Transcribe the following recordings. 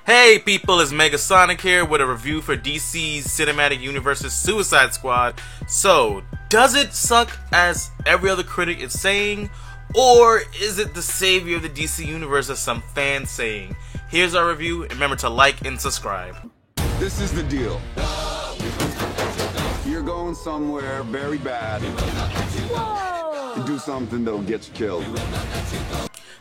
Hey people, it's Megasonic here with a review for DC's Cinematic Universe's Suicide Squad. So, does it suck as every other critic is saying? Or is it the savior of the DC Universe as some fans saying? Here's our review, and remember to like and subscribe. This is the deal. You're going somewhere very bad. You do something that'll get you killed.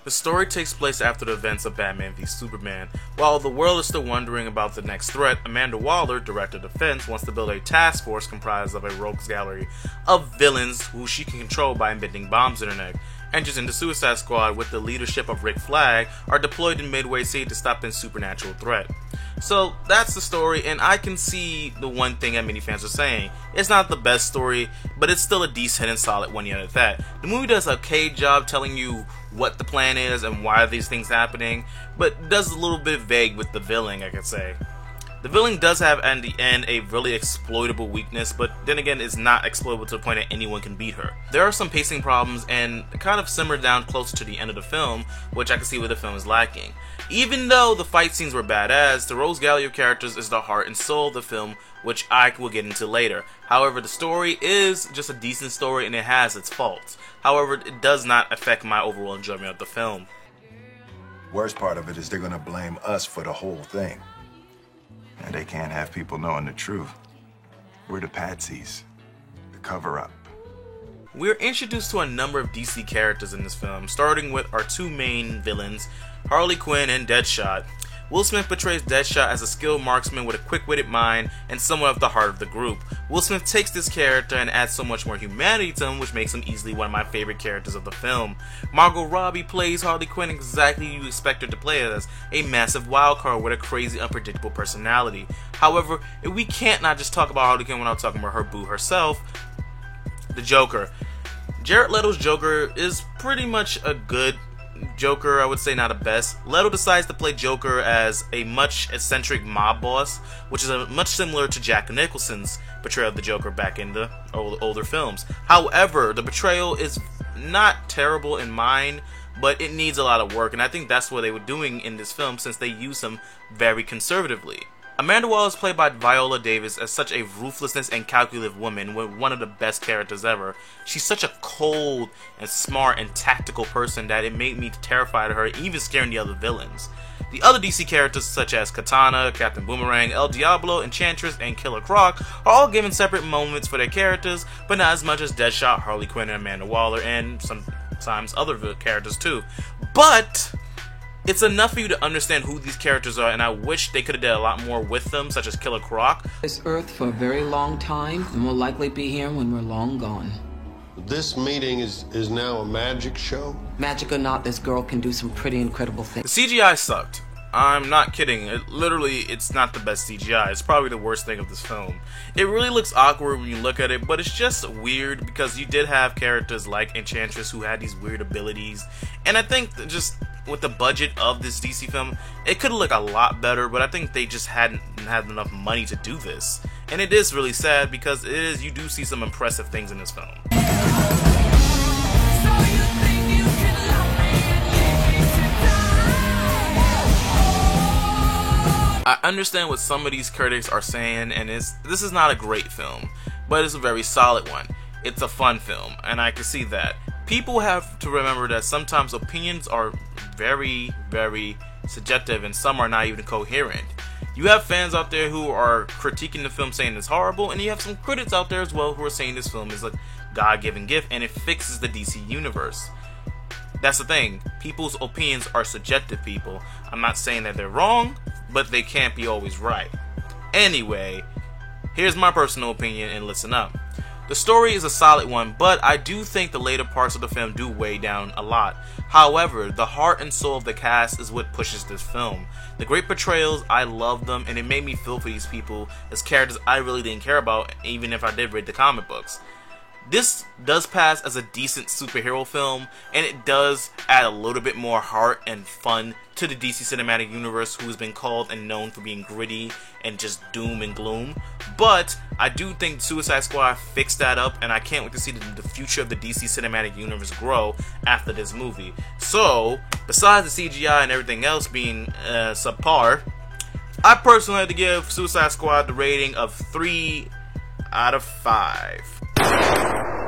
The story takes place after the events of Batman v Superman. While the world is still wondering about the next threat, Amanda Waller, Director of Defense, wants to build a task force comprised of a rogues gallery of villains who she can control by inventing bombs in her neck. Enters into Suicide Squad with the leadership of Rick Flag are deployed in Midway City to stop a supernatural threat. So that's the story, and I can see the one thing that many fans are saying. It's not the best story, but it's still a decent and solid one yet at that. The movie does an okay job telling you what the plan is and why are these things happening, but does a little bit vague with the villain, I could say. The villain does have, at the end, a really exploitable weakness, but then again, is not exploitable to the point that anyone can beat her. There are some pacing problems, and kind of simmer down closer to the end of the film, which I can see where the film is lacking. Even though the fight scenes were badass, the Rogues Gallery of characters is the heart and soul of the film, which I will get into later. However, the story is just a decent story, and it has its faults. However, it does not affect my overall enjoyment of the film. Worst part of it is they're gonna blame us for the whole thing. And they can't have people knowing the truth. We're the patsies, the cover-up. We're introduced to a number of DC characters in this film, starting with our two main villains, Harley Quinn and Deadshot. Will Smith portrays Deadshot as a skilled marksman with a quick-witted mind and somewhat of the heart of the group. Will Smith takes this character and adds so much more humanity to him, which makes him easily one of my favorite characters of the film. Margot Robbie plays Harley Quinn exactly you expect her to play it as, a massive wildcard with a crazy, unpredictable personality. However, we can't not just talk about Harley Quinn without talking about her boo herself, the Joker. Jared Leto's Joker is pretty much a good Joker, I would say not a best. Leto decides to play Joker as a much eccentric mob boss, which is much similar to Jack Nicholson's portrayal of the Joker back in the older films. However, the portrayal is not terrible in mine, but it needs a lot of work, and I think that's what they were doing in this film since they use him very conservatively. Amanda Waller is played by Viola Davis as such a ruthlessness and calculative woman with one of the best characters ever. She's such a cold and smart and tactical person that it made me terrified of her, even scaring the other villains. The other DC characters such as Katana, Captain Boomerang, El Diablo, Enchantress, and Killer Croc are all given separate moments for their characters, but not as much as Deadshot, Harley Quinn, and Amanda Waller, and sometimes other characters too. But it's enough for you to understand who these characters are, and I wish they could have done a lot more with them, such as Killer Croc. This Earth for a very long time, and will likely be here when we're long gone. This meeting is now a magic show? Magic or not, this girl can do some pretty incredible things. The CGI sucked. I'm not kidding. It's not the best CGI. It's probably the worst thing of this film. It really looks awkward when you look at it, but it's just weird because you did have characters like Enchantress who had these weird abilities, and I think that just with the budget of this DC film, it could look a lot better, but I think they just hadn't had enough money to do this. And it is really sad because you do see some impressive things in this film. I understand what some of these critics are saying, and this is not a great film, but it's a very solid one. It's a fun film, and I can see that. People have to remember that sometimes opinions are very, very subjective, and some are not even coherent. You have fans out there who are critiquing the film saying it's horrible, and you have some critics out there as well who are saying this film is a God-given gift and it fixes the DC universe. That's the thing. People's opinions are subjective, people. I'm not saying that they're wrong, but they can't be always right. Anyway, here's my personal opinion, and listen up. The story is a solid one, but I do think the later parts of the film do weigh down a lot. However, the heart and soul of the cast is what pushes this film. The great portrayals, I love them, and it made me feel for these people as characters I really didn't care about, even if I did read the comic books. This does pass as a decent superhero film, and it does add a little bit more heart and fun to the DC Cinematic Universe, who has been called and known for being gritty and just doom and gloom. But I do think Suicide Squad fixed that up, and I can't wait to see the future of the DC Cinematic Universe grow after this movie. So, besides the CGI and everything else being subpar, I personally had to give Suicide Squad the rating of 3 out of 5.